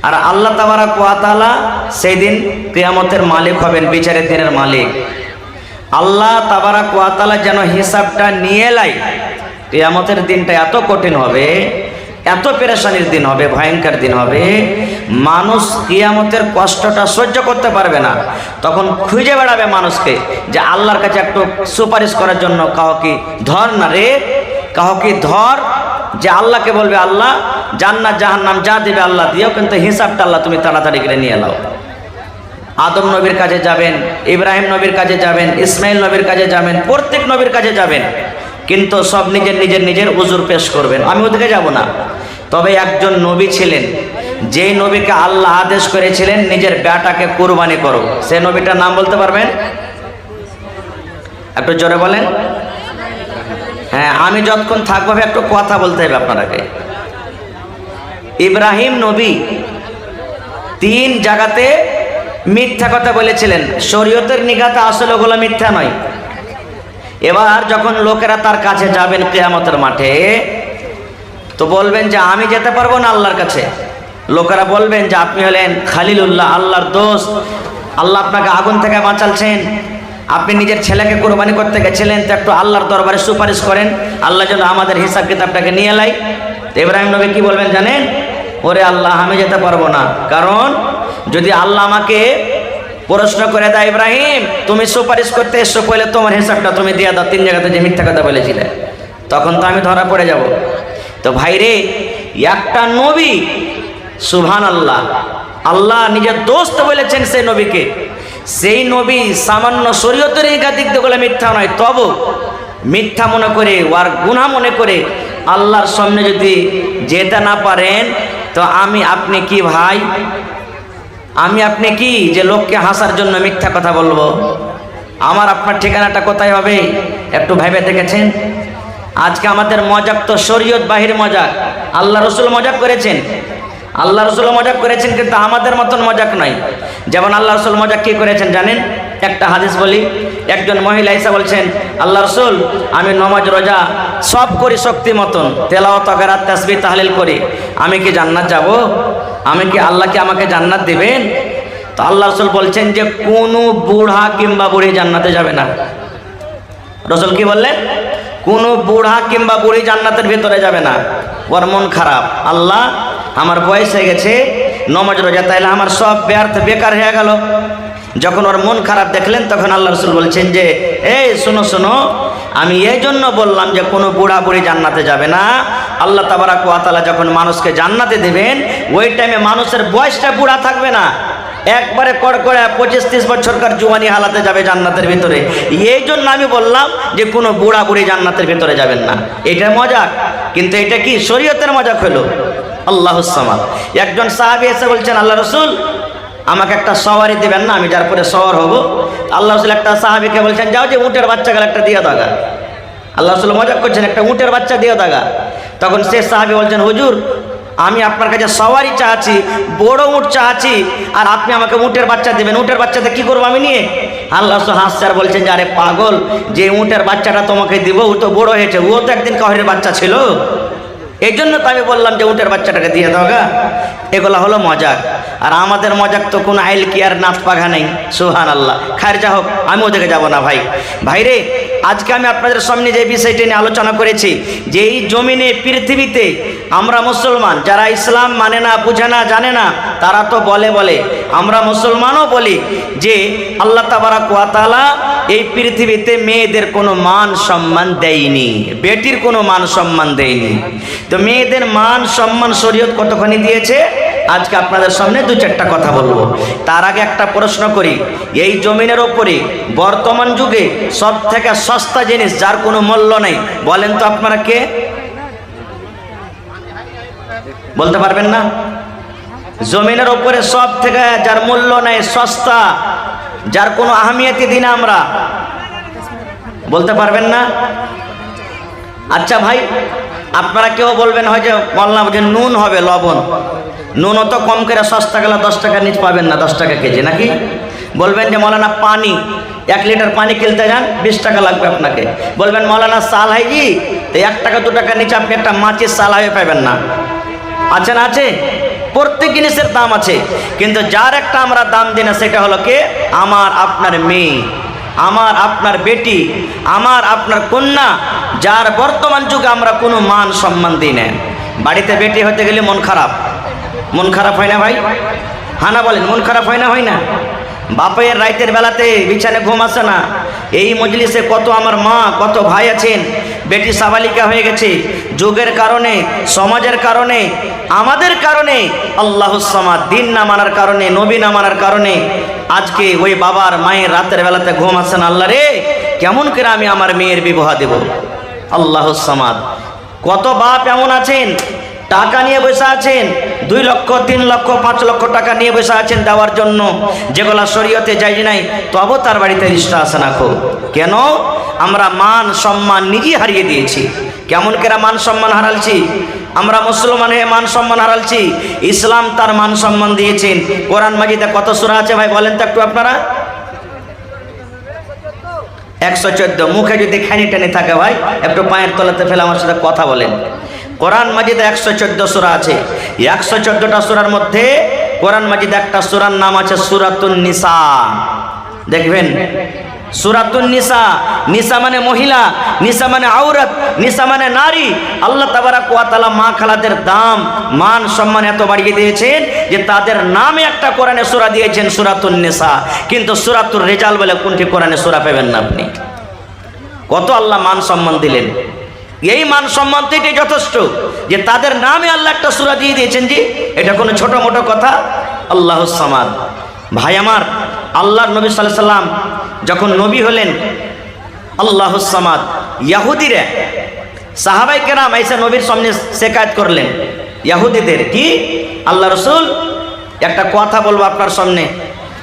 আর আল্লাহ তাবারাক ওয়া তাআলা সেই দিন কিয়ামতের মালিক হবেন, বিচারের দিনের মালিক। আল্লাহ তাবারাক ওয়া তাআলা যেন হিসাবটা নিয়ে লাই। কিয়ামতের দিনটা এত কঠিন হবে, এত পেরেশানির দিন হবে, ভয়ঙ্কর দিন হবে, মানুষ কিয়ামতের কষ্টটা সহ্য করতে পারবে না। তখন খুঁজে বেড়াবে মানুষকে যে আল্লাহর কাছে একটু সুপারিশ করার জন্য, কাউকে ধর না রে, কাউকে ধর, যে আল্লাহকে বলবে আল্লাহ জান্নাত জাহান্নাম যা দিবে আল্লাহ দিও, কিন্তু হিসাবটা আল্লাহ তুমি তাড়াতাড়ি করে নিয়ে নাও। আদম নবীর কাছে যাবেন, ইব্রাহিম নবীর কাছে যাবেন, ইসমাইল নবীর কাছে যাবেন, প্রত্যেক নবীর কাছে যাবেন, কিন্তু সব নিজের উজুর পেশ করবেন। আমি ওদিকে যাব না। তবে একজন নবী ছিলেন, যেই নবীকে আল্লাহ আদেশ করেছিলেন নিজের বেটাকে কুরবানি করো, সে নবীটার নাম বলতে পারবেন? একটু জোরে বলেন। হ্যাঁ, আমি যতক্ষণ থাকবো একটু কথা বলতে হবে আপনারাকে। ইব্রাহিম নবী 3 জায়গাতে মিথ্যা কথা বলেছিলেন, শরীয়তের নিগাতে আসলে ওগুলো মিথ্যা নয়। এবার যখন লোকেরা তার কাছে যাবেন কিয়ামতের মাঠে, তো বলবেন যে আমি যেতে পারবো না আল্লাহর কাছে। লোকেরা বলবেন যে আপনি হলেন খালিলুল্লাহ, আল্লাহর দোস্ত, আল্লাহ আপনাকে আগুন থেকে বাঁচালছেন, আপনি নিজের ছেলেকে কোরবানি করতে গেছিলেন, তো একটু আল্লাহর দরবারে সুপারিশ করেন, আল্লাহ যেন আমাদের হিসাব কিতাবটাকে নিয়ে লাই। ইব্রাহিম নবী কি বলবেন জানেন? ওরে আল্লাহ, আমি যেতে পারবো না, কারণ যদি আল্লাহ আমাকে প্রশ্ন করে দেয় ইব্রাহিম তুমি সুপারিশ করতে এসছো, পড়লে তোমার হিসাবটা তুমি দিয়ে দাও 3 জায়গাতে যে মিথ্যা কথা বলেছিলে, তখন তো আমি ধরা পড়ে যাব। তো ভাইরে, একটা নবী, সুবহানাল্লাহ, আল্লাহ নিজের দোস্ত বলেছেন সেই নবীকে, সেই নবী সামান্য শরীয়তের দিক দিয়ে মিথ্যা নয়, তবু মিথ্যা মনে করে, ওর গুনাহ মনে করে আল্লাহর সামনে যদি যেতে না পারেন, তো আমি আপনি কি ভাই, আমি আপনি কি যে লোককে হাসার জন্য মিথ্যা কথা বলবো? আমার আপনার ঠিকানাটা কোথায় হবে একটু ভেবে দেখেছেন? আজকে আমাদের মজাক তো শরীয়ত বাহির মজাক। আল্লাহ রসুল মজাক করেছেন, আল্লাহ রসুল মজাক করেছেন, কিন্তু আমাদের মতন মজাক নাই। যেমন আল্লাহ রসুল মজাক কি করেছেন জানেন? একটা হাদিস বলি। একজন মহিলা এসে বলছেন, আল্লাহ রসুল আমি নমাজ রোজা সব করি শক্তি মতন, তেলাওয়াত কিরাত তাসবিহ তাহলিল করি, আমি কি জান্নাত যাব? আমি কি আল্লাহ কি আমাকে জান্নাত দিবেন? তো আল্লাহ রসুল বলছেন যে কোনো বুড়া কিংবা বুড়ি জান্নাতে যাবে না। রসুল কি বললেন? কোনো বুড়া কিংবা বুড়ি জান্নাতের ভিতরে যাবে না। ওর মন খারাপ, আল্লাহ আমার বয়স হয়ে গেছে, নমাজ রোজা তাইলে আমার সব ব্যর্থ বেকার হয়ে গেল। যখন ওর মন খারাপ দেখলেন, তখন আল্লাহ রসুল বলছেন যে এই শোনো শোনো, আমি এই জন্য বললাম যে কোনো বুড়া বুড়ি জান্নাতে যাবে না। আল্লাহ তাবারাক ওয়া তাআলা যখন মানুষকে জান্নাতে দেবেন, ওই টাইমে মানুষের বয়সটা বুড়া থাকবে না, একবারে কড়কড়া 25-30 বছরকার জোয়ানি হালাতে যাবে জান্নাতের ভিতরে। এই জন্য আমি বললাম যে কোনো বুড়া বুড়ি জান্নাতের ভিতরে যাবেন না। এটা মজাক, কিন্তু এটা কি শরীয়তের মজাক হলো? আল্লাহুস সামাদ। একজন সাহাবী এসে বলছেন, আল্লাহ রসুল আমাকে একটা সওয়ারি দিবেন না, আমি যার পরে সওয়ার হব। আল্লাহ রসুল একটা সাহাবীকে বলছেন, যাও যে উটের বাচ্চা গেল একটা দিয়ে দাগা। আল্লাহ রসুল মজাক করছেন, একটা উটের বাচ্চা দিয়ে দাগা। তখন সে সাহাবী বলছেন, হুজুর আমি আপনার কাছে সওয়ারি চাচ্ছি, বড় উট চাচ্ছি, আর আপনি আমাকে উটের বাচ্চা দেবেন, উটের বাচ্চাতে কি করবো আমি নিয়ে? আল্লাহ রসুল হাসছেন, বলছেন যে আরে পাগল, যে উটের বাচ্চাটা তোমাকে দিব ও তো বড় হয়েছে, ও তো একদিন কাহরের বাচ্চা ছিল, এই জন্য তো আমি বললাম যে উটের বাচ্চাটাকে দিয়ে দাও গা। এগুলো হলো মজাক। আর আমাদের মজাক তো কোনো আইল কি আর নাচ পাঘা নেই। সুবহানাল্লাহ। খায়ের যা হোক, আমি ওদিকে যাব না ভাই। ভাইরে, আজকে আমি আপনাদের সামনে যে বিষয়টি নিয়ে আলোচনা করেছি, যে এই জমিনে পৃথিবীতে আমরা মুসলমান, যারা ইসলাম মানে না, বুঝে না, জানে না, তারা তো বলে আমরা মুসলমানও বলি যে আল্লাহ তাবারাক ওয়া তাআলা এই পৃথিবীতে মেয়েদের কোনো মান সম্মান দেয়নি, বেটির কোনো মান সম্মান দেয়নি। তো মেয়েদের মান সম্মান শরীয়ত কতখানি দিয়েছে, আজকে আপনাদের সামনে 2-4টা কথা বলবো। তার আগে একটা প্রশ্ন করি, এই জমিনের ওপরে বর্তমান যুগে সব থেকে সস্তা জিনিস যার কোনো মূল্য নেই, বলেন তো আপনারা কে? বলতে পারবেন না? জমিনের ওপরে সব থেকে যার মূল্য নেই, সস্তা, যার কোনো আহমিয়তি দিই না আমরা, বলতে পারবেন না? আচ্ছা ভাই, আপনারা কেউ বলবেন হয়তো বললাম যে নুন হবে, লবণ, নুনও তো কম করে সস্তা গেলে 10 টাকা নিচ পাবেন না, 10 টাকা কেজি নাকি? বলবেন যে মৌলানা পানি, 1 লিটার পানি কিনতে যান 20 টাকা লাগবে আপনাকে। বলবেন মৌলানা সাল হাইজি, তো 1 টাকা 2 টাকা নিচে আপনি একটা মাছের সাল হয়ে পাবেন না। আছে না? আছে। প্রত্যেক জিনিসের দাম আছে, কিন্তু যার একটা আমরা দাম দিই না সেটা হলো কে? আমার আপনার মেয়ে, আমার আপনার বেটি, আমার আপনার কন্যা, যার বর্তমান যুগে আমরা কোনো মান সম্মান দিই না। বাড়িতে বেটি হতে গেলে মন খারাপ, মন খারাপ হয় না ভাই? হানা বলেন, মন খারাপ হয় না? হয় না? বাপের রাইতের বেলাতে বিছানে ঘুম আসে না। এই মজলিসে কত আমার মা, কত ভাই আছেন, বেটি সাবালিকা হয়ে গেছে, যুগের কারণে, সমাজের কারণে, আমাদের কারণে, আল্লাহুস সামাদ দিন না মানার কারণে, নবী না মানার কারণে আজকে ওই বাবার মায়ের রাতের বেলাতে ঘুম আসে না। আল্লাহ রে, কেমন করে আমি আমার মেয়ের বিবাহ দেব? আল্লাহুস সামাদ। কত বাপ এমন আছেন টাকা নিয়ে বসে আছেন, 2 লক্ষ 3 লক্ষ 5 লক্ষ টাকা নিয়ে বসে আছেন দেওয়ার জন্য, যেগুলা শরীয়তে জায়েজ নাই, তবু তার বাড়িতে রিস্তা আসে না। খুব কেন? আমরা মান সম্মান নিজেই হারিয়ে দিয়েছি। কেমন করে মান সম্মান হারালছি? আমরা মুসলমান হয়ে মান সম্মান হারালছি। ইসলাম তার মান সম্মান দিয়েছেন। কোরআন মাজিদে কত সূরা আছে ভাই বলেন তো একটু আপনারা? 114। মুখে যদি খানি টানি থাকে ভাই একটু পায়ের তলাতে ফেলে আমার সাথে কথা বলেন। কোরআন মাজিদে 114 সূরা আছে। 114টা সূরার মধ্যে কোরআন মাজিদে একটা সূরার নাম আছে সূরাতুন নিসা। দেখবেন, সূরাতুন নিসা, নিসা মানে মহিলা, নিসা মানে আওরাত, নিসা মানে নারী। আল্লাহ তাবারাক ওয়া তাআলা মা খালাদের দাম, মান সম্মান এত বাড়িয়ে দিয়েছেন যে তাদের নামে একটা কোরআনে সূরা দিয়েছেন সূরাতুন নিসা, কিন্তু সূরাতুর রিজাল বলে কোনটি কোরআনে সূরা পাবেন না আপনি। কত আল্লাহ মান সম্মান দিলেন। এই মান সম্মান থেকে যথেষ্ট যে তাদের নামে আল্লাহ একটা সূরা দিয়ে দিয়েছেন। জি, এটা কোনো ছোট মোটো কথা? আল্লাহুস সামাদ। ভাই আমার, আল্লাহর নবী সাল্লাল্লাহু আলাইহি সাল্লাম যখন নবী হলেন, আল্লাহুস সামাদ, ইহুদিরা সাহাবায়ে কেরাম এসে নবীর সামনে শিকায়ত করলেন ইহুদিদের, কি আল্লাহ রাসূল একটা কথা বলবো আপনার সামনে।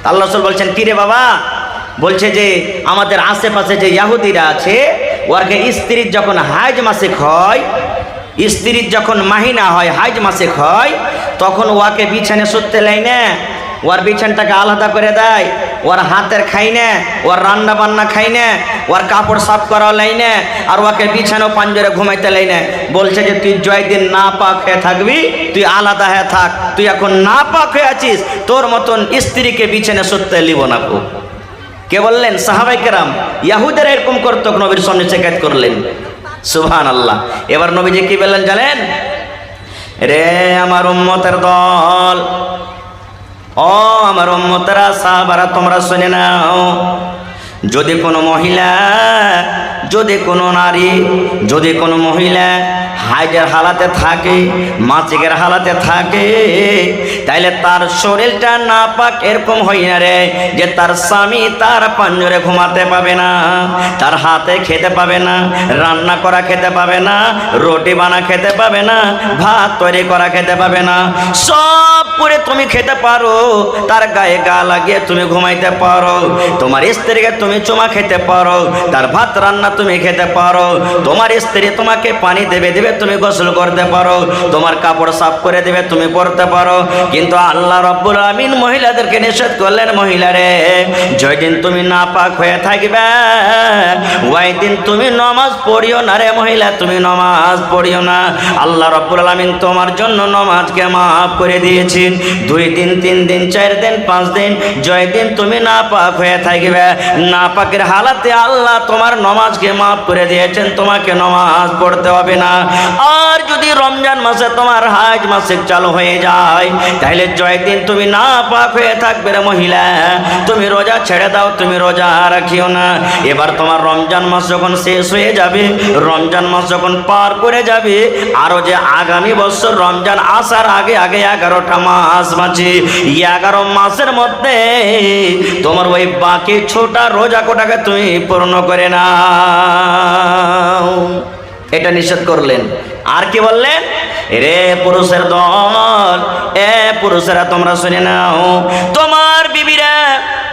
আল্লাহ রাসূল বলছেন, কি রে বাবা? বলছে যে আমাদের আশেপাশে যে ইহুদিরা আছে, ওরকে স্ত্রীর যখন হাইজ মাসিক হয়, স্ত্রীর যখন মাহিনা হয়, হাইজ মাসিক হয়, তখন ওকে বিছানে শুতে লাই না, ওর বিছানটাকে আলাদা করে দেয়, ওর হাতের খাই না, ওর রান্না বান্না খাই না, ওর কাপড় সাফ করা লাই না, আর ওকে বিছানো পাঞ্জরে ঘুমাইতে লাই না। বলছে যে তুই জয়দিন না পাক হয়ে থাকবি, তুই আলাদা হয়ে থাক, তুই এখন না পাক হয়ে আছিস, তোর মতন স্ত্রীকে বিছানে শুতে লিব না। কে বললেন? সাহাবায়ে কেরাম। ইহুদিরা এরকম করতো, নবীর সামনে শিকায়ত করলেন। সুবহানাল্লাহ। এবার নবীজি কি বললেন জানেন? রে আমার উম্মতের দল, ও আমার উম্মতেরা, সাহাবারা, তোমরা শুনে নাও, যদি কোনো মহিলা, যদি কোনো নারী, যদি কোনো মহিলা হাইজের হালাতে থাকে, মাসিকের হালাতে থাকে, তাইলে তার শরীরটা নাপাক এরকম হয় না রে যে তার স্বামী তার পাঞ্জরে ঘুমাতে পাবে না, তার হাতে খেতে পাবে না, রান্না করা খেতে পাবে না, রুটি বানা খেতে পাবে না, ভাত তৈরি করা খেতে পাবে না। সব করে তুমি খেতে পারো, তার গায়ে গা লাগিয়ে তুমি ঘুমাইতে পারো, তোমার স্ত্রীকে তুমি চুমা খেতে পারো, তার ভাত রান্না তুমি খেতে পারো, তোমার স্ত্রী তোমাকে পানি দেবে, তুমি গোসল করতে পারো, তোমার কাপড় সাফ করে দেবে, তুমি পরতে পারো। কিন্তু আল্লাহ রাব্বুল আমিন মহিলাদেরকে নিষেধ করলেন, মহিলারে, যেদিন তুমি নাপাক হয়ে থাকবে ওই দিন তুমি নামাজ পড়িও না রে মহিলা, তুমি নামাজ পড়িও না। আল্লাহ রাব্বুল আমিন তোমার জন্য নামাজকে মাফ করে দিয়েছেন। 2 দিন 3 দিন 4 দিন 5 দিন যেদিন তুমি নাপাক হয়ে থাকবে, নাপাকের হালাতে আল্লাহ তোমার নামাজকে মাফ করে দিয়েছেন, তোমাকে নামাজ পড়তে হবে না। আর যদি রমজান মাসে তোমার হাজ মাসিক চালু হয়ে যায়, তাহলে যেদিন তুমি নাপাক হয়ে থাকবে রে মহিলা, তুমি রোজা ছেড়ে দাও, তুমি রোজা রাখিও না। এবার তোমার রমজান মাস যখন শেষ হয়ে যাবে, রমজান মাস যখন পার করে যাবে, আরো যে আগামী বছর রমজান আসার আগে আগে 11টা মাস বাঁচে, 11 মাসের মধ্যে তোমার ওই বাকি ছোটা রোজা কোটাকে তুমি পূর্ণ করে নাও। এটা নিষেধ করলেন। আর কি বললেন? রে পুরুষের দল, এ পুরুষেরা তোমরা শুনে নাও, তোমার বিবিরা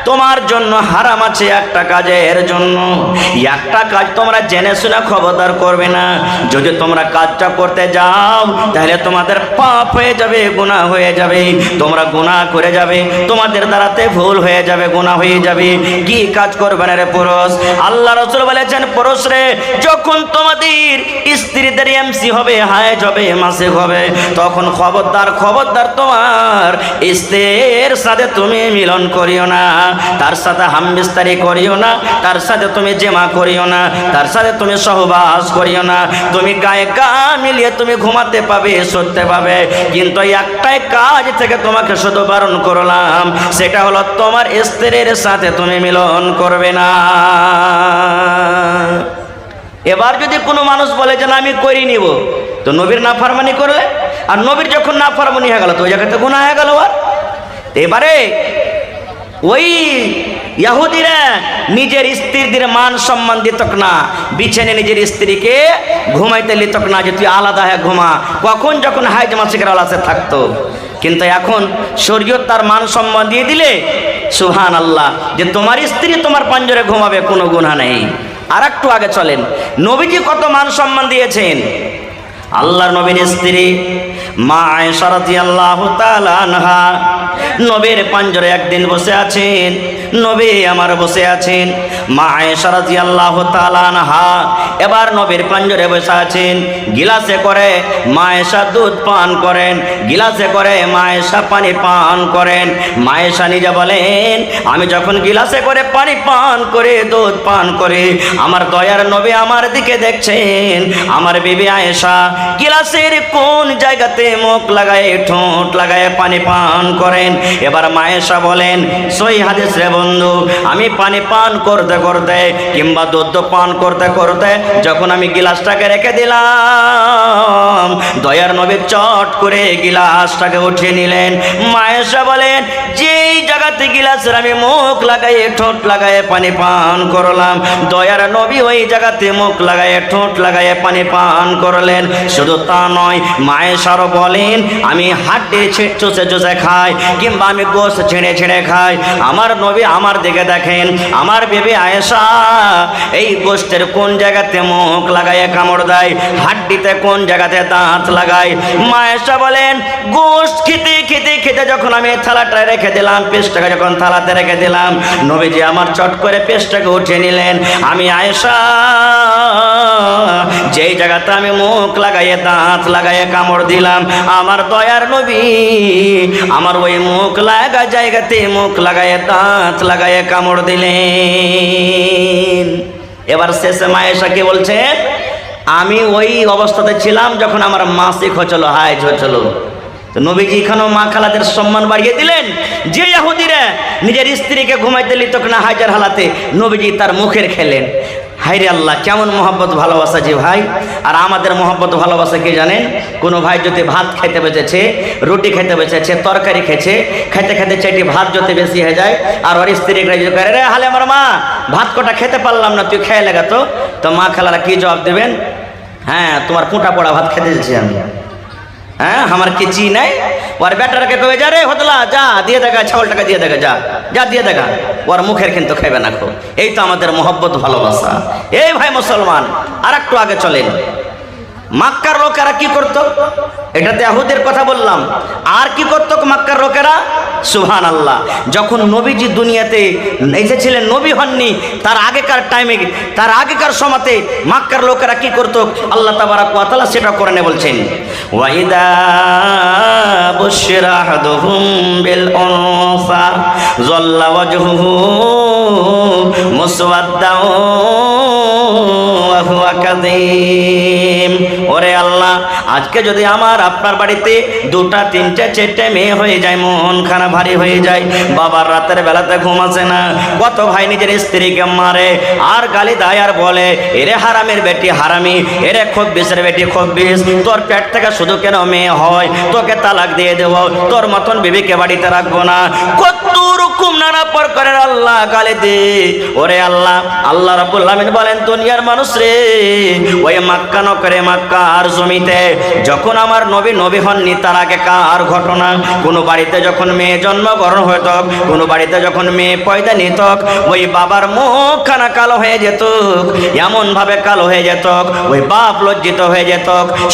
তোমার জন্য হারাম আছে একটা কাজের জন্য। একটা কাজ তোমরা জেনে শুনে খবরদার করবে না। যদি তোমরা কাজটা করতে যাও তাহলে তোমাদের পাপ হয়ে যাবে, গুনাহ হয়ে যাবে, তোমরা গুনাহ করে যাবে, তোমাদের দ্বারাতে ভুল হয়ে যাবে, গুনাহ হয়ে যাবে। কি কাজ করবে না রে পুরুষ? আল্লাহ রাসূল বলেছেন, পুরুষ রে, যখন তোমাদের স্ত্রীদের এমসি হবে, হায়েজ হবে, মাসিক হবে, তখন খবরদার খবরদার তোমার স্ত্রীর সাথে তুমি মিলন করিও না, তার সাথে হামবিস্তারি করিও না, তার সাথে তুমি জেমা করিও না, তার সাথে তুমি সহবাস করিও না। তুমি গায়ে গা মিলিয়ে তুমি ঘুমাতে পাবে, শুতে পাবে, কিন্তু একটাই কাজ থেকে তোমাকে শুধু বারণ করলাম, সেটা হলো তোমার স্ত্রীর সাথে তুমি মিলন করবে না। এবার যদি কোনো মানুষ বলে যে না আমি করি নিব, তো নবীর নাফরমানি করলে, আর নবীর যখন নাফরমানি হয়ে গেল তো ওই জায়গাতে গুনাহ হয়ে গেল। আর এবারে ওই ইহুদিরা নিজের স্ত্রীদের মান সম্মান দিত না, বিছানে নিজের স্ত্রীকে ঘুমাইতে লিত না যে তুই আলাদা হয়ে ঘুমা, কখন যখন হাইজ মাসিকের আলাসে থাকতো। কিন্তু এখন শরীয়ত তার মান সম্মান দিয়ে দিলে সুবহানাল্লাহ, যে তোমার স্ত্রী তোমার পাঞ্জরে ঘুমাবে, কোনো গুনাহ নেই। আর একটু আগে চলেন, নবীজি কত মান সম্মান দিয়েছেন। আল্লাহর নবীর স্ত্রী মা আয়েশা রাদিয়াল্লাহু তাআলা আনহা নবীর পাঞ্জরে একদিন বসে আছেন, নবী আমার বসে আছেন। মা আয়েশা রাদিয়াল্লাহু তাআলা আনহা এবার নবীর পাঞ্জরে বসে আছেন, গিলাসে করে মা আয়েশা দুধ পান করেন, গিলাসে করে মা আয়েশা পানি পান করেন। মা আয়েশা নিজে বলেন, আমি যখন গিলাসে করে পানি পান করে, দুধ পান করে, আমার দয়ার নবী আমার দিকে দেখছেন। আমার বিবি আয়েশা গিলাসের কোন জায়গাতে মুখ লাগায়, ঠোঁট লাগায় পানি পান করেন। এবার মা আয়েশা বলেন, সহিহ হাদিস রে বন্ধু, আমি পানি পান করতে করতে কিংবা দুধ পান করতে করতে যখন আমি গিলাসটাকে রেখে দিলাম, দয়ার নবী চট করে গিলাসটাকে উঠিয়ে নিলেন। মা আয়েশা বলেন, যেই জায়গাতে গিলাসের আমি মুখ লাগাই, ঠোঁট লাগায় পানি পান করলাম, দয়ার নবী ওই জায়গাতে মুখ লাগায়, ঠোঁট লাগায় পানি পান করলেন। শুধু তা নয়, মা আয়েশারও বলেন, আমি হাড্ডি চুষে চুষে খাই কিংবা আমি গোশত ছেড়ে ছেড়ে খাই, আমার নবী আমার দিকে দেখেন, আমার বিবি আয়েশা এই গোশতের কোন জায়গাতে মুখ লাগায় কামড় দেয়, হাড্ডিতে কোন জায়গাতে দাঁত লাগায়। মা আয়েশা বলেন, গোশত খেতে খেতে খেতে যখন আমি থালাটা রেখে দিলাম, পেস্টটাকে যখন থালাতে রেখে দিলাম, নবীজি আমার চট করে পেস্টটাকে উঠিয়ে নিলেন। আমি আয়েশা যেই জায়গাতে আমি মুখ লাগাইয়ে দাঁত লাগাইয়ে কামড় দিলাম, আমার দয়ার নবী আমার ওই মুখ লাগা জায়গাতে মুখ লাগাইয়ে দাঁত লাগাইয়ে কামড় দিলেন। এবার শেষে মা আয়েশা কি বলছে, আমি ওই অবস্থাতে ছিলাম যখন আমার মাসিক হচ্ছিল, হাইজ হচ্ছিল। তো নবীজি এখানেও মা খালাদের সম্মান বাড়িয়ে দিলেন। যে ইহুদিরা নিজের স্ত্রীকে ঘুমাইতে লিত না হাইজার হালাতে, নবীজি তার মুখের খেলেন। হায়রে আল্লাহ, কেমন মহব্বত ভালোবাসা যে ভাই। আর আমাদের মহব্বত ভালোবাসা কি জানেন? কোনো ভাই যদি ভাত খেতে বেঁচেছে, রুটি খেতে বেঁচেছে, তরকারি খেয়েছে, খেতে খেতে চাইটি ভাত যদি বেশি হয়ে যায়, আর ওর স্ত্রীরা যদি করে, রে হালে আমার মা ভাত কটা খেতে পারলাম না, তুই খেয়ে লেগা। তো মা খালারা কি জবাব দেবেন? হ্যাঁ, তোমার কুঁটা পড়া ভাত খেতে দিচ্ছি আমি, হ্যাঁ আমার কিছু নাই। ওর বেটারকে কবে, যা রে হতলা, যা দিয়ে দেখা, ছাগল টাকা দিয়ে দেখা, যা যা দিয়ে দেখা, ওর মুখের কিন্তু খাইবে না খো। এই তো আমাদের মহব্বত ভালোবাসা। এই ভাই মুসলমান, আর একটু আগে চলেন। মক্কার লোকেরা কি করতো? এটাতে ইহুদের কথা বললাম। আর কি করতো মক্কার লোকেরা? সুবহানাল্লাহ, যখন নবীজি দুনিয়াতে এসেছিলেন, নবী হননি, তার আগেকার টাইমে, তার আগেকার সময়তে মক্কার লোকেরা কি করতো? আল্লাহ তাবারাক ওয়া তাআলা সেটা কোরআনে বলছেন, ওয়াইদা বুশিরা আহাদুহুম বিল উনসা যাল্লা ওয়াজহুহু মুসওয়াদ্দাও ওয়া হুয়া কাযীম। ওরে আল্লাহ, আজকে যদি আমার আপনার বাড়িতে দুটা তিনটা চারটে মেয়ে হয়ে যায়, মন খানা ভারী হয়ে যায়, বাবার রাতের বেলাতে ঘুম আসে না, কত ভাই নিজের স্ত্রীকে মারে আর গালি দেয় আর বলে, এরে হারামের বেটি হারামি, এরে খব্বিসের বেটি খব্বিস, তোর পেট থেকে শুধু কেন মেয়ে হয়, তোকে তালাক দিয়ে দেবো, তোর মতন বিবিকে বাড়িতে রাখবো না, কত রকম নানা প্রকারের আল্লাহ গালি দে। ওরে আল্লাহ, আল্লাহ রাব্বুল আলামিন বলেন, দুনিয়ার মানুষ রে, ওই মক্কা নগরে, মক্কার জমিতে যখন আমার নবী নবী হননি তার আগে কার ঘটনা? কোনো বাড়িতে যখন মেয়ে জন্মগ্রহণ হইত, কোনো বাড়িতে যখন মেয়ে পয়দা নিত, ওই বাবার মুখখানা কালো হয়ে যেত, এমন ভাবে কালো হয়ে যেত, ওই বাপ লজ্জিত হয়ে যেত,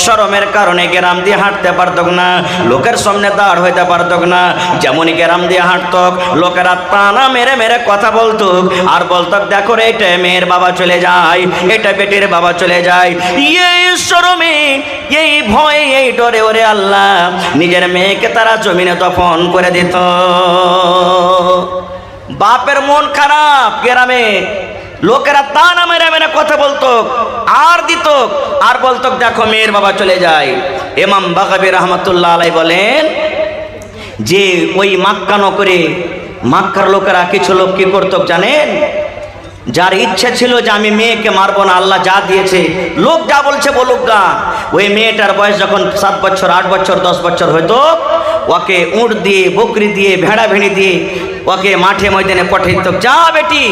শরমের কারণে গ্রাম দিয়ে হাঁটতে পারত না, লোকের সামনে দাঁড় হইতে পারত না। যেমনই গ্রাম দিয়ে হাঁটত, লোকেরা টানা মেরে মেরে কথা বলতো আর বলতো, দেখো রে এটা মেয়ের বাবা চলে যায়, এটা বেটির বাবা চলে যায়। এই শরমে, এই ভয়ে, এই ডরে ওরে আল্লাহ নিজের মেয়েকে তারা জমিনে দফন করে দিত। বাপের মন খারাপ, গ্রামে লোকেরা টানা মেরে মেরে কথা বলতো আর দিত আর বলতো, দেখো মেয়ের বাবা চলে যায়। ইমাম বাগাবী রহমাতুল্লাহ আলাইহি বলেন যে ওই মক্কা নগরে মক্কার লোকেরা কিছু লোক কি করতো জানেন? যার ইচ্ছা ছিল যে আমি মেয়েকে মারবো না, আল্লাহ যা দিয়েছে লোক যা বলছে বলুক গা, ওই মেয়েটার বয়স যখন 7 বছর 8 বছর 10 বছর হইতো, ওকে উট দিয়ে, বকরি দিয়ে, ভেড়া ভেড়ি দিয়ে ওকে মাঠে ময়দানে পাঠিয়ে দিত, যা বেটি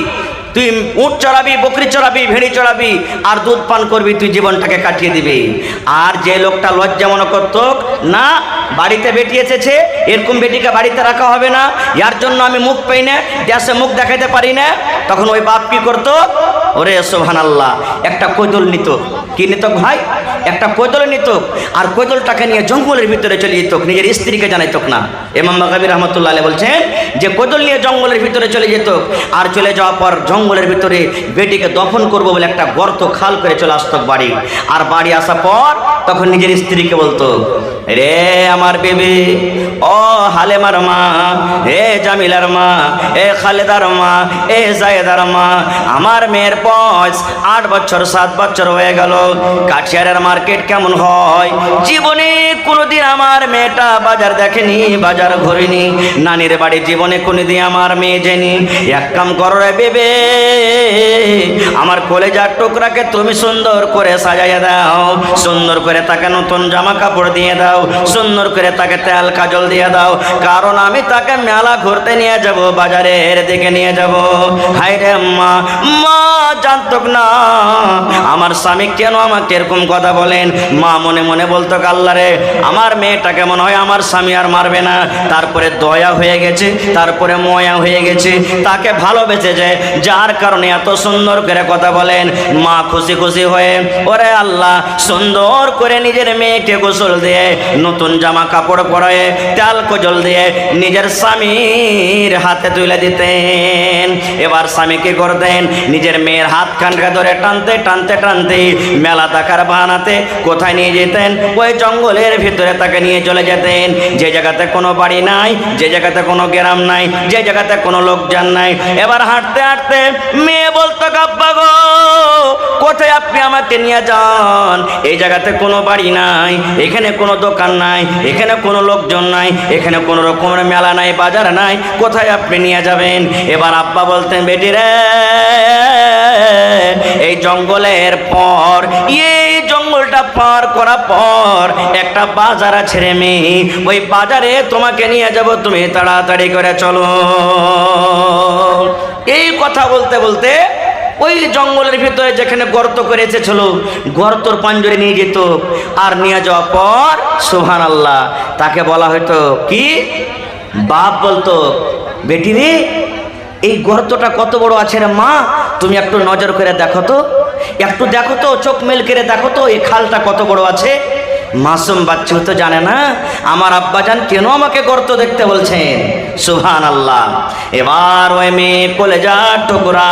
তুই উট চড়াবি, বকরি চড়াবি, ভেড়ি চড়াবি আর দুধ পান করবি, তুই জীবনটাকে কাটিয়ে দিবি। আর যে লোকটা লজ্জা মনে করত না, বাড়িতে বেটি এসেছে, এরকম বেটিকে বাড়িতে রাখা হবে না, ইয়ার জন্য আমি মুখ পাই না, দেশে মুখ দেখাইতে পারি না, তখন ওই বাপ কি করতো? ওরে সুবহানাল্লাহ, একটা কোদল নিত। কি নিত ভাই? একটা কোদল নিত, আর কোদলটাকে নিয়ে জঙ্গলের ভিতরে চলে যেত, নিজের স্ত্রীকে জানাইত না। ইমাম বাগাবী রহমাতুল্লাহ আলাইহি বলছেন যে কোদল নিয়ে জঙ্গলের ভিতরে চলে যেত, আর চলে যাওয়ার পর জঙ্গলের ভিতরে বেটিকে দফন করবো বলে একটা গর্ত খাল করে চলে আসতো বাড়ি। আর বাড়ি আসার পর তখন নিজের স্ত্রীকে বলতো, রে আমার বেবি, ও হালেমার মা, এ জামিলার মা, এ খালেদার মা, এ জায়েদার মা, আমার মেয়ের বয়স 8 বছর 7 বছর হয়ে গেল, কাঠিয়ারের মার্কেট কেমন হয়, জীবনে কোনোদিন আমার মেয়েটা বাজার দেখেনি, বাজার ঘুরিনি, নানির বাড়ি জীবনে কোনোদিন আমার মেয়ে যায়নি। এক কাম করো রে বেবে, আমার কলেজার টুকরাকে তুমি সুন্দর করে সাজাইয়া দাও, সুন্দর করে তাকে নতুন জামা কাপড় দিয়ে দাও, সুন্দর করে তাকে তেল কাজল দিয়ে দাও, কারণ আমি তাকে মেলা ঘুরতে নিয়ে যাব, বাজারের দিকে নিয়ে যাব। হায় রে মা, মা জানত না আমার স্বামী কেন আমাকে এরকম কথা বলেন। মা মনে মনে বলতো, আল্লাহ রে, আমার মেয়েটাকে মনে হয় আমার স্বামী আর মারবে না। তারপরে দয়া হয়ে গেছে, তারপরে ময়া হয়ে গেছে, তাকে ভালোবেসে যায়, যার কারণে এত সুন্দর করে কথা বলেন। মা খুশি খুশি হয়ে ওরে আল্লাহ সুন্দর করে নিজের মেয়েকে গোসল দিয়ে, নতুন জামা কাপড় পরায়ে, তেল কজল দিয়ে নিজের স্বামীর হাতে তুলে দিতেন। এবার স্বামীকে করতেন, নিজের মেয়ের হাত খানকে ধরে টানতে টানতে টানতে মেলা দেখার বাহানাতে কোথায় নিয়ে যেতেন? ওই জঙ্গলের ভিতরে তাকে নিয়ে চলে যেতেন, যে জায়গাতে কোনো বাড়ি নাই, যে জায়গাতে কোনো গ্রাম নাই, যে জায়গাতে কোনো লোকজন নাই। এবার হাঁটতে হাঁটতে মেয়ে বলতো, আব্বা গো, কোথায় আপনি আমাকে নিয়ে যান? এই জায়গাতে কোনো বাড়ি নাই, এখানে কোনো দোকান নাই, এখানে কোনো লোকজন নাই, এখানে কোনো রকমের মেলা নাই, বাজার নাই, কোথায় আপনি নিয়ে যাবেন? এবার আব্বা বলতেন, বেটি রে, এই জঙ্গলের পর, এই জঙ্গলটা পার করার পর একটা বাজার আছে রে মেয়ে, ওই বাজারে তোমাকে নিয়ে যাব, তুমি তাড়াতাড়ি করে চলো। এই কথা বলতে বলতে ওই জঙ্গলের ভিতরে যেখানে গর্ত করে এসেছিল, গর্তর পাঞ্জরে নিয়ে যেত, আর নিয়ে যাওয়ার পর সুবহানাল্লাহ তাকে বলা হয়তো কি, বাপ বলতো, বেটি রে, এই গর্তটা কত বড় আছে রে মা, তুমি একটু নজর করে দেখো তো, একটু দেখো তো, চোখ মেল করে দেখো তো, এই খালটা কত বড় আছে। মাসুম বাচ্চা তো জানে না আমার আব্বাজান কেন আমাকে গর্ত দেখতে বলছেন। সুবহানাল্লাহ। এবার ওই মেয়ে কলেজার টুকরা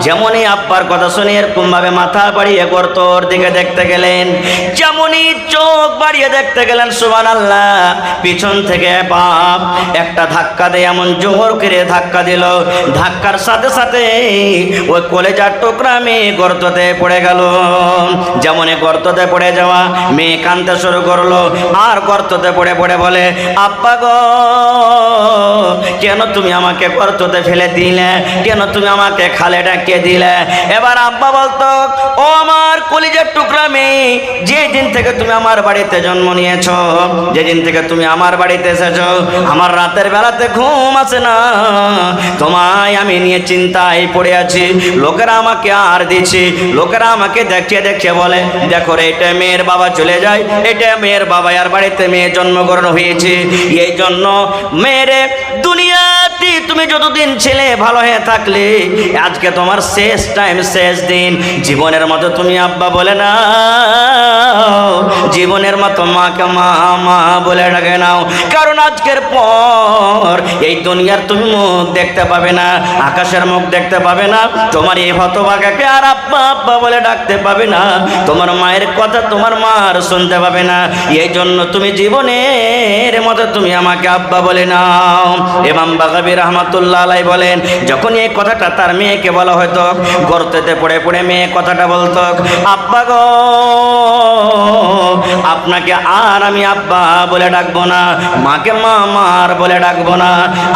যেমনই আব্বার কথা শুনে এরকম ভাবে মাথা বাড়িয়ে গর্তর দিকে দেখতে গেলেন, যেমনই চোখ বাড়িয়ে দেখতে গেলেন, সুবহানাল্লাহ, পিছন থেকে বাপ একটা ধাক্কা দিয়ে এমন জোর করে ধাক্কা দিল, ধাক্কার সাথে সাথে ওই কলেজার টুকরা মেয়ে গর্ততে পড়ে গেল। যেমনই গর্ততে পড়ে যাওয়া, মেয়ে কাঁদতে শুরু করলো, আর গর্ততে পড়ে পড়ে বলে, আব্বা গো, কেন তুমি আমাকে গর্ততে ফেলে দিলে, কেন তুমি আমাকে খালে ডাকিয়ে দিলে। এবার আব্বা বলতো, ও আমার কলিজার টুকরা মেয়ে, যে দিন থেকে তুমি আমার বাড়িতে জন্ম নিয়েছো, যেদিন থেকে তুমি আমার বাড়িতে এসেছো, আমার রাতের বেলাতে ঘুম আসে না, তোমায় আমি নিয়ে চিন্তায় পড়ে আছি। লোকেরা আমাকে আর দিচ্ছি, লোকেরা আমাকে দেখিয়ে দেখিয়ে বলে, দেখো রে, এটা মেয়ের বাবা চলে যায়, এটা মেয়ের বাবা, আর বাড়িতে মেয়ে জন্মগ্রহণ হয়েছে। এই জন্য মেয়েরে দুনিয়াতে তুমি যতদিন ছেলে ভালো হয়ে থাকলে, আজকে তোমার শেষ টাইম, শেষ দিন। জীবনের মতো তুমি আব্বা বলে না, জীবনের মতো মাকে মা মা বলে ডাকে নাও, কারণ আজকের পর এই দুনিয়ার তুমি মুখ দেখতে পাবে না, আকাশের মুখ দেখতে পাবে না, তোমার এই হতভাগাকে আর আব্বা আব্বা বলে ডাকতে পাবে না, তোমার মায়ের কথা তোমার মার শুনতে পাবে না। এই জন্য তুমি জীবনের মতো তুমি আমাকে আব্বা বলে নাও। ইমাম বাগাবী রহমাতুল্লাহ আলাইহি বলেন, যখন এই কথাটা তার মেয়েকে বলা হতো, গর্তেতে পড়ে পড়ে মেয়ে কথাটা বলতো, আব্বা গো, আপনাকে আর আমি আব্বা বলে ডাকবো না, মাকে মা মার বলে ডাকবো না।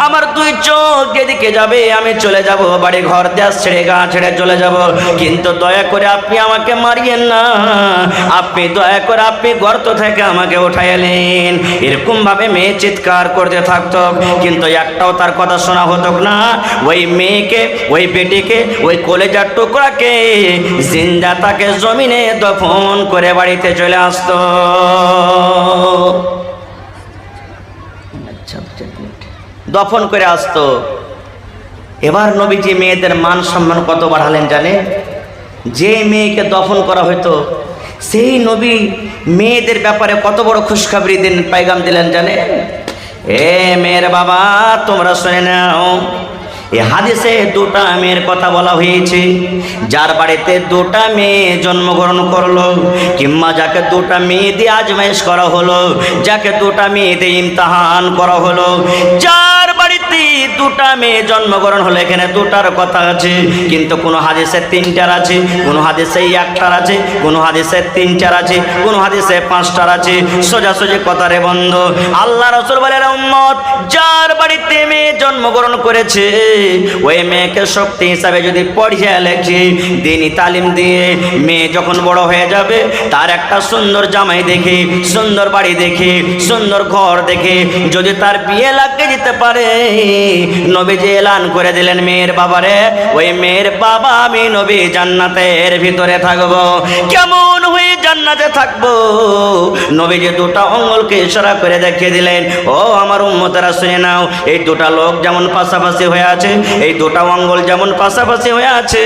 আমার দুই চোখ যেদিকে যাবে আমি চলে যাব, বাড়ি ঘর দেশ ছেড়ে গা ছেড়ে চলে যাব, কিন্তু দয়া করে আপনি আমাকে মারিয়েন না, আপনি দয়া করে আপনি গর্ত থেকে আমাকে উঠাইলেন। এরকম ভাবে মেয়ে চিৎকার করতে থাকতো, কিন্তু একটাও তার কথা শোনা হতো না। ওই মেয়েকে, ওই বেটিকে, ওই কলেজার টুকরাকে জিন্দা তাকে জমিনে দফন করে বাড়িতে চলে আসতো। দফন করে আসতো। এবার নবীজি মেয়েদের মান সম্মান কত বাড়ালেন জানে? যে মেয়েকে দফন করা হতো, সেই নবী মেয়েদের ব্যাপারে কত বড় খুশখবরি দিন, পাইগাম দিলেন জানে? এ মেয়ের বাবা, তোমরা শুনে নাও, এই হাদিসে দুটা মেয়ের কথা বলা হয়েছে। যার বাড়িতে দুটা মেয়ে জন্মগ্রহণ করলো, কিংবা যাকে দুটা মেয়ে দিয়ে আজমাইশ করা হলো, যাকে দুটা মেয়ে দিয়ে ইমতিহান করা হলো, যার বাড়িতে দুটা মেয়ে জন্মগ্রহণ হলো, এখানে দুটার কথা আছে, কিন্তু কোনো হাদিসে তিনটার আছে, কোনো হাদিসে একটার আছে, কোনো হাদিসে তিনটার আছে, কোনো হাদিসে পাঁচটার আছে। সোজাসুজি কথা রে বন্ধু, আল্লাহ রাসূল বলেন, উম্মত, যার বাড়িতে মেয়ে জন্মগ্রহণ করেছে, ওই মেয়েকে শক্তি হিসাবে যদি পড়িয়ে লেখে, দিনই তালিম দিয়ে, মেয়ে যখন বড় হয়ে যাবে, তার একটা সুন্দর জামাই দেখে, সুন্দর বাড়ি দেখে, সুন্দর ঘর দেখে যদি তার বিয়ে লাগিয়ে দিতে পারে, নবীজি এলান করে দিলেন, মেয়ের বাবারে, ওই মেয়ের বাবা আমি নবী জান্নাতের ভিতরে থাকবো। কেমন হয়ে জান্নাতে থাকবো? নবীজি দুটা আঙ্গুলকে ইশারা করে দেখিয়ে দিলেন, ও আমার উম্মতেরা শুনে নাও, এই দুটা লোক যেমন পাশাপাশি হয়ে আছে, এই দুটা আঙ্গুল যেমন পাশাপাশি হয়ে আছে,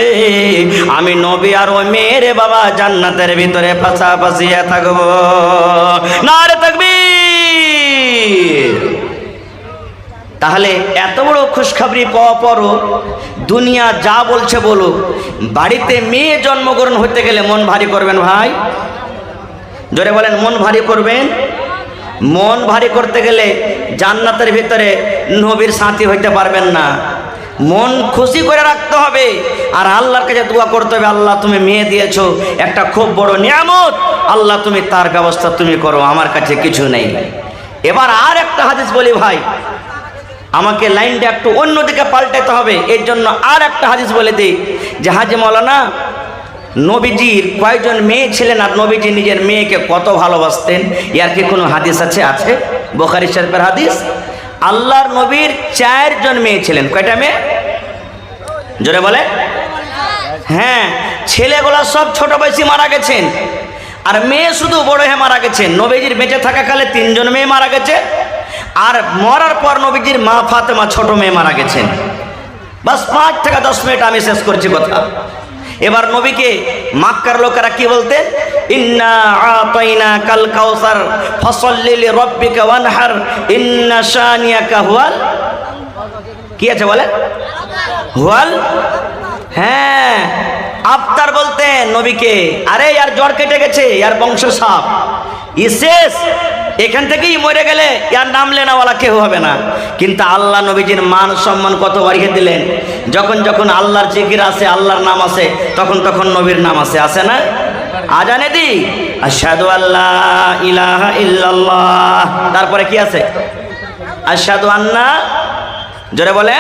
আমি নবী আর ওই মেয়ের বাবা জান্নাতের ভিতরে পাশাপাশি থাকবো। নারে তাকবীর। তাহলে এত বড় খুশখবরি পাওয়া পরও দুনিয়া যা বলছে বলুক, বাড়িতে মেয়ে জন্মগ্রহণ হতে গেলে মন ভারী করবেন ভাই, জোরে বলেন, মন ভারী করবেন। মন ভারী করতে গেলে জান্নাতের ভিতরে নবীর সাথী হইতে পারবেন না। মন খুশি করে রাখতে হবে, আর আল্লাহর কাছে দোয়া করতে হবে, আল্লাহ তুমি মেয়ে দিয়েছো, একটা খুব বড় নিয়ামত, আল্লাহ তুমি তার ব্যবস্থা তুমি করো, আমার কাছে কিছু নেই। এবার আর একটা হাদিস বলি ভাই, আমাকে লাইনটা একটু অন্যদিকে পাল্টাতে হবে, এর জন্য আর একটা হাদিস বলে দিই যে, হাজি মাওলানা, নবীজির কয়জন মেয়ে ছিলেন আর নবীজি নিজের মেয়েকে কত ভালোবাসতেন, এর কি কোনো হাদিস আছে? আছে, বুখারী শরীফের হাদিস। আল্লাহর নবীর 4 জন মেয়ে ছিলেন। কয়টা মেয়ে? জোরে বলে। হ্যাঁ, ছেলেগুলা সব ছোট বয়সী মারা গেছেন, আর মেয়ে শুধু বড় হয়ে মারা গেছেন। নবীজির বেঁচে থাকাকালে 3 জন মেয়ে মারা গেছে, আর মরার পর নবীজির মা ফাতেমা ছোট মেয়ে মারা গেছেন। বাস 5 থেকে 10 মিনিট আমি শেষ করছি কথা। এবার নবীকে মক্কার লোকেরা কি বলতেন? ইন্না আতাইনা কাল কাউসার ফাসাল্লি লিরাব্বিকা ওয়ানহার ইন্না শানিয়াকা হুয়াল, কি আছে বলে? হুয়াল। হ্যাঁ, আফতার বলতেন নবীকে, আরে ইয়ার জ্বর কেটে গেছে, ইয়ার বংশ সাপ, শেষ, এখান থেকেই মরে গেলে ইয়ার নাম লেনাওয়ালা কেউ হবে না। কিন্তু আল্লাহ নবীজির মান সম্মান কত বাড়িয়ে দিলেন, যখন যখন আল্লাহর জিকির আছে, আল্লাহর নাম আছে, তখন তখন নবীর নাম আছে, আছে না? আজানে দি আশহাদু আল্লা ইলাহা ইল্লাল্লাহ, তারপরে কি আছে? আশহাদু আন্না জোরে বলে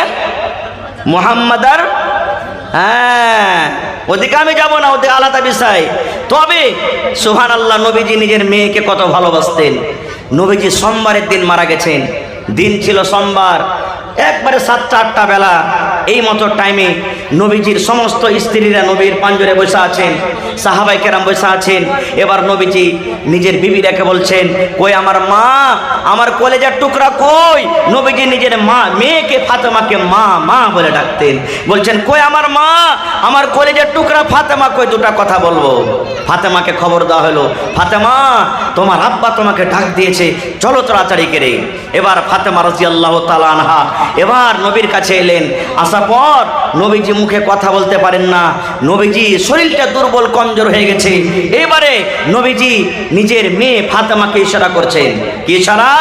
মুহাম্মাদার, হ্যাঁ ওদিকে আমি যাব না, ওদিকে আলাদা বিষয়। তবে সুবহানাল্লাহ, নবীজি নিজের মেয়েকে কত ভালোবাসতেন। নবীজি সোমবারের দিন মারা গেছেন, দিন ছিল সোমবার, একবারে 7টা-8টা বেলা এই মতো টাইমে নবীজির সমস্ত স্ত্রীরা নবীর পাঞ্জরে বসে আছেন, সাহাবাই কেরাম বসে আছেন। এবার নবীজি নিজের বিবি রেখে বলছেন, কই আমার মা, আমার কলেজার টুকরা কই? নবীজি নিজের মা, মেয়েকে ফাতেমাকে মা মা বলে ডাকতেন। বলছেন, কই আমার মা, আমার কলেজার টুকরা ফাতেমা কই? দুটা কথা বলবো। ফাতেমাকে খবর দেওয়া হলো, ফাতেমা তোমার আব্বা তোমাকে ডাক দিয়েছে, চলো তাড়াতাড়ি করে। এবার ফাতেমা রাদিয়াল্লাহু তাআলা আনহা এবার নবীর কাছে এলেন। আসার পর নবীজি মুখে কথা বলতে পারেন না, নবীজি শরীরটা দুর্বল কমজোর হয়ে গেছে। এবারে নবীজি নিজের মেয়ে ফাতেমাকে ইশারা করছেন। কি ইশারা?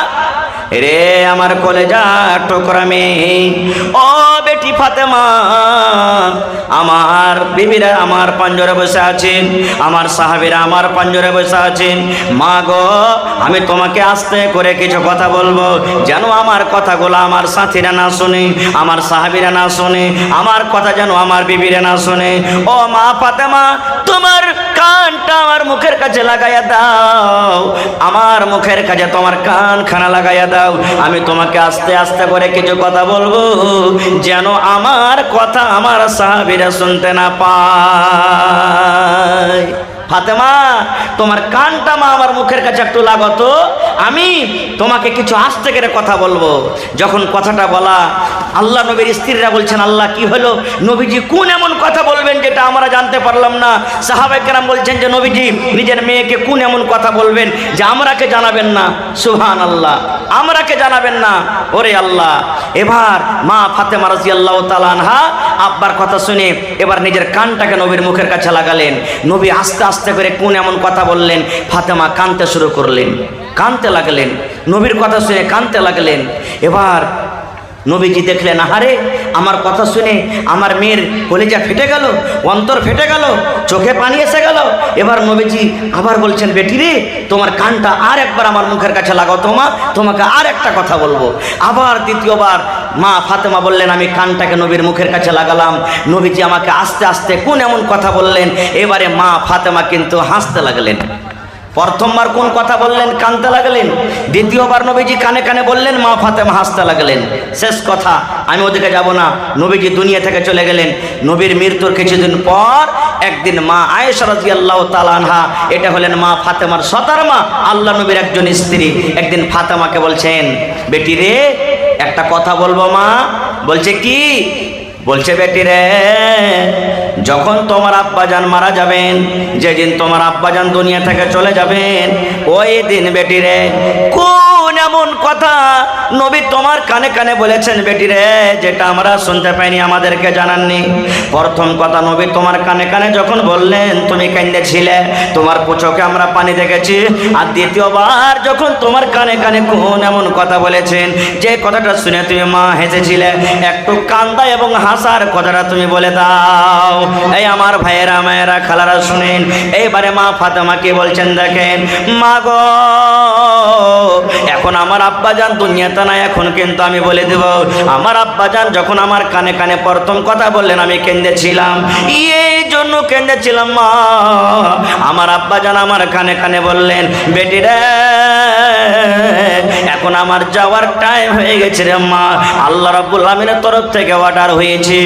রে আমার কলেজা টুকরা মেয়ে, ও বেটি ফাতেমা, আমার বিবিরা আমার পাঞ্জরে বসে আছেন, আমার সাহাবীরা আমার পাঞ্জরে বসে আছেন। মা গো, আমি তোমাকে আস্তে করে কিছু কথা বলবো, যেন আমার কথাগুলো আমার সাথীরা না শুনে, আমার সাহাবীরা না শুনে, আমার কথা যেন আমার বিবিরা না শুনে। ও মা ফাতেমা, তোমার কানটা আমার মুখের কাছে লাগাইয়া দাও, আমার মুখের কাছে তোমার কানখানা লাগাইয়া দাও। আমি তোমাকে আস্তে আস্তে করে কিছু কথা বলবো, যেন আমার কথা আমার সাহাবীরা শুনতে না পায়। ফাতেমা, তোমার কানটা মা আমার মুখের কাছে একটু লাগাতো, আমি তোমাকে কিছু আস্তে করে কথা বলবো। যখন কথাটা বলা, আল্লাহ নবীর স্ত্রীরা বলছেন, আল্লাহ কি হলো? নবীজি কোন এমন কথা বলবেন যেটা আমরা জানতে পারলাম না? সাহাবায়ে কেরাম বলছেন যে নবীজি নিজের মেয়েকে কোন এমন কথা বলবেন যে আমরাকে জানাবেন না? সুবহানাল্লাহ, আমরাকে জানাবেন না। ওরে আল্লাহ! এবার মা ফাতেমা রাদিয়াল্লাহু তাআলা আনহা আব্বার কথা শুনে এবার নিজের কানটাকে নবীর মুখের কাছে লাগালেন। নবী আস্তে আস্তে করে কোন এমন কথা বললেন, ফাতেমা কাঁদতে শুরু করলেন, কাঁদতে লাগলেন, নবীর কথা শুনে কাঁদতে লাগলেন। এবার নবীজি দেখলেন, আহারে আমার কথা শুনে আমার মেয়ের কলিজা ফেটে গেল, অন্তর ফেটে গেল, চোখে পানি এসে গেল। এবার নবীজি আবার বলছেন, বেটি রে, তোমার কানটা আর একবার আমার মুখের কাছে লাগাও তো মা, তোমাকে আর একটা কথা বলবো। আবার দ্বিতীয়বার মা ফাতেমা বললেন, আমি কানটাকে নবীর মুখের কাছে লাগালাম। নবীজি আমাকে আস্তে আস্তে কোন এমন কথা বললেন। এবারে মা ফাতেমা কিন্তু হাসতে লাগলেন। প্রথমবার কোন কথা বললেন, কানতে লাগলেন। দ্বিতীয়বার নবীজি কানে কানে বললেন, মা ফাতেমা হাসতে লাগলেন। শেষ কথা, আমি ওদিকে যাব না। নবীজি দুনিয়া থেকে চলে গেলেন। নবীর মৃত্যুর কিছুদিন পর একদিন মা আয়েশা রাদিয়াল্লাহু তাআলা আনহা, এটা হলেন মা ফাতেমার সতার মা, আল্লাহ নবীর একজন স্ত্রী, একদিন ফাতেমাকে বলছেন, বেটি রে একটা কথা বলবো মা। বলছে কি? বলছে, বেটি রে, যখন তোমার আব্বাজান মারা যাবেন, যেদিন তোমার আব্বাজান দুনিয়া থেকে চলে যাবেন, ওই দিন বেটি রে কোন এমন কথা নবী তোমার কানে কানে বলেছেন বেটি রে, যেটা আমরা শুনতে পাইনি, আমাদেরকে জানাননি? প্রথম কথা, নবী তোমার কানে কানে যখন বললেন তুমি কাঁদেছিলে, তোমার চোখে আমরা পানি দেখেছি। আর দ্বিতীয়বার যখন তোমার কানে কানে কোন এমন কথা বলেছেন, যে কথাটা শুনে তুমি মা হেসেছিলে, একটু কান্দা এবং হাসার কথাটা তুমি বলে দাও। এই আমার ভাইয়েরা, মায়েরা, খালারা শুনেন। এইবারে মা ফাতেমাকে বলছেন, দেখেন মা গো, এখন আমার আব্বাজান দুনিয়াতে নাই, এখন কিন্তু আমি বলে দেব, আমার আব্বাজান যখন আমার কানে কানে প্রথম কথা বললেন, আমি কেঁদেছিলাম। এই জন্য কেঁদেছিলাম মা, আমার আব্বাজান আমার কানে কানে বললেন, বেটি রে এখন আমার যাওয়ার টাইম হয়ে গেছে রে মা, আল্লাহ রাব্বুল আলামিনের তরফ থেকে অর্ডার হয়েছে,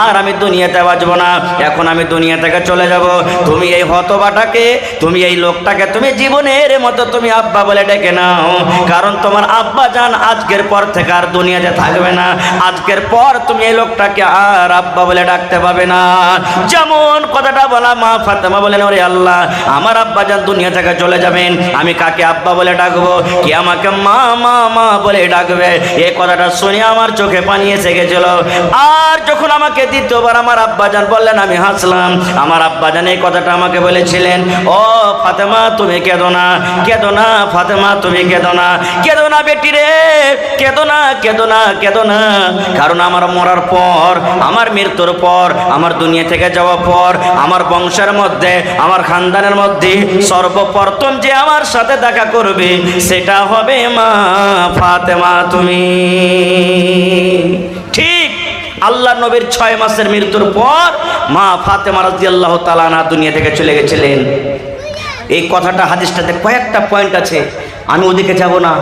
আর আমি দুনিয়াতে বাঁচবো না, এখন আমি দুনিয়া থেকে চলে যাব। তুমি এই হতবাটাকে, তুমি এই লোকটাকে তুমি জীবনের মতো তুমি আব্বা বলে ডেকে নাও, কারণ তোমার আব্বা জান আজকের পর থেকে আর দুনিয়াতে থাকবে না। আজকের পর তুমি এই লোকটাকে আর আব্বা বলে ডাকতে পাবে না। যেমন কথাটা বলা, মা ফাতেমা বলেন, ওরে আল্লাহ, আমার আব্বা জান দুনিয়া থেকে চলে যাবেন, আমি কাকে আব্বা বলে ডাকবো? কি আমাকে মা মা মা বলে ডাকবে? এই কথাটা শুনে আমার চোখে পানি এসে গেছিল। আর যখন আমাকে দ্বিতীয়বার আমার আব্বাজান বললেন, আমি হাসলাম। আমার আব্বাজান এই কথাটা আমাকে বলেছিলেন, ও ফাতেমা তুমি কেঁদো না, কেঁদো না ফাতেমা, তুমি কেঁদো না, কেঁদো না বেটি রে, কেঁদো না, কেঁদো না, কেঁদো না, কারণ আমার মরার পর, আমার মৃত্যুর পর, আমার দুনিয়া থেকে যাওয়ার পর, আমার বংশের মধ্যে, আমার খানদানের মধ্যে সর্বপ্রথম যে আমার সাথে দেখা করবে, সেটা হবে মা ফাতেমা তুমি। ঠিক আল্লাহ নবীর 6 মাসের মৃত্যুর পর মা ফাতেমা রাদিয়াল্লাহু তাআলা আনহা দুনিয়া থেকে চলে গেছিলেন। এই কথাটা হাদিসটাতে কয়েকটা পয়েন্ট আছে, আমি ওদিকে যাব না।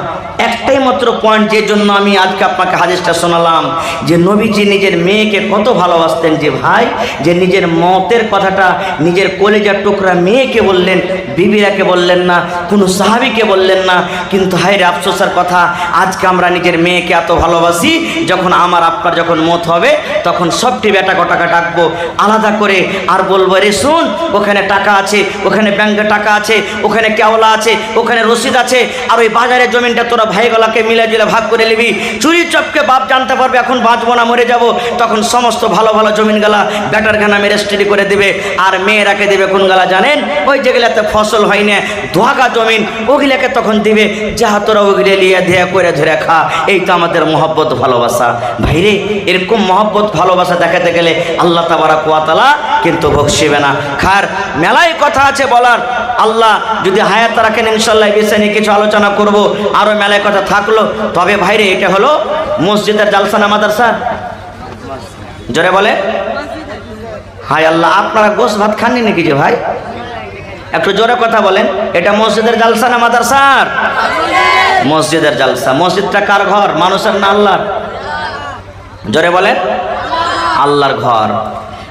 একটাই মাত্র পয়েন্ট, যে জন্য আমি আজকে আপনাকে হাদিসটা শোনালাম, যে নবীজি নিজের মেয়েকে কত ভালোবাসতেন, যে ভাই যে নিজের মতের কথাটা নিজের কলেজার টুকরা মেয়েকে বললেন, বিবিরাকে বললেন না, কোনো সাহাবীকে বললেন না। কিন্তু হায় রে আফসোসের কথা, আজকে আমরা নিজের মেয়েকে এত ভালোবাসি, যখন আমার আপনার যখন মত হবে তখন সবটি বেটা কটাকে ডাকবো আলাদা করে, আর বলবো রে শুন, ওখানে টাকা আছে, ওখানে ব্যাংকে টাকা আছে, ওখানে কেওলা আছে, ওখানে রসিদ আছে, আর ওই বাজারের জমিনটা তোরা ভাইগুলাকে মিলে জুলে ভাগ করে নিবি। চুরি চপকে বাপ জানতে পারবে এখন বাঁচবো না মরে যাব, তখন সমস্ত ভালো ভালো জমিনগুলা বেটার নামে রেজিস্ট্রি করে দিবে, আর মেয়েরাকে দেবে কোনগুলা জানেন, ওই যেগুলাতে ফসল হয় না ধোয়াকা জমিন, ওগুলাকে তখন দিবে, যা তোরা ওগুলো নিয়ে ধেয়া করে ধরে খা। এই তো আমাদের মহব্বত ভালোবাসা। ভাইরে এরকম মহব্বত ভালোবাসা দেখাতে গেলে আল্লাহ তাবারাক ওয়া তাআলা কিন্তু বকশিবে না। খার মেলায় কথা আছে বলার, আল্লাহ যদি হায়াত রাখেন ইনশাআল্লাহ বিষয় নিয়ে কিছু আলোচনা করব, আরো মেলায় কথা থাকলো। তবে ভাইরে এটা হলো মসজিদের জালসা না মাদ্রাসা? জোরে বলে হায় আল্লাহ, আপনারা গোশ ভাত খাননি নাকি যে ভাই? একটু জোরে কথা বলেন, এটা মসজিদের জালসা না মাদ্রাসার? মসজিদের জালসা। মসজিদটা কার ঘর, মানুষের না আল্লাহর? জোরে বলেন আল্লাহর ঘর।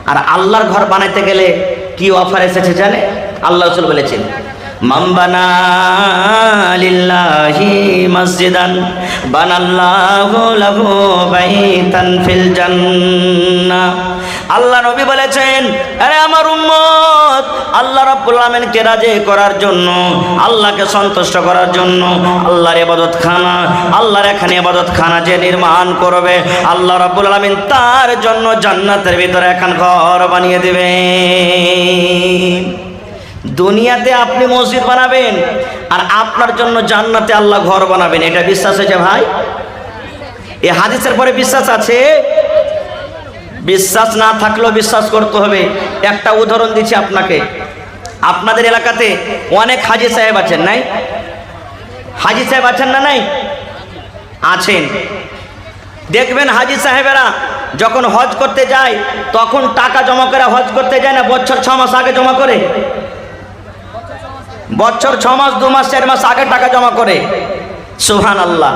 আর আল্লাহর ঘর বানাইতে গেলে কি অফার এসেছে জানে? আল্লাহ রাসূল বলেছেন, মান বানা লিল্লাহি মসজিদান বানাল্লাহু লাহু বাইতান ফিল জান্নাহ। আল্লাহ নবী বলেছেন, আরে আমার উম্মত, আল্লাহ রাব্বুল আলামিনকে রাজি করার জন্য, আল্লাহকে সন্তুষ্ট করার জন্য আল্লাহর ইবাদতখানা, আল্লাহর এখানে ইবাদতখানা যে নির্মাণ করবে, আল্লাহ রাব্বুল আলামিন তার জন্য জান্নাতের ভিতরে এখন ঘর বানিয়ে দেবেন। দুনিয়াতে আপনি মসজিদ বানাবেন আর আপনার জন্য জান্নাতে আল্লাহ ঘর বানাবেন, এটা বিশ্বাস হয়েছে ভাই? এই হাদিসের পরে বিশ্বাস আছে? বিশ্বাস না থাকলেও বিশ্বাস করতে হবে। একটা উদাহরণ দিচ্ছি আপনাকে। আপনাদের এলাকাতে অনেক হাজি সাহেব আছেন, নাই? হাজি সাহেব আছেন না নাই? আছেন। দেখবেন হাজি সাহেবেরা যখন হজ করতে যায় তখন টাকা জমা করে হজ করতে যায় না? বছর 6 মাস আগে জমা করে, বছর 6 মাস 2 মাস 4 মাস আগে টাকা জমা করে। সুবহানাল্লাহ।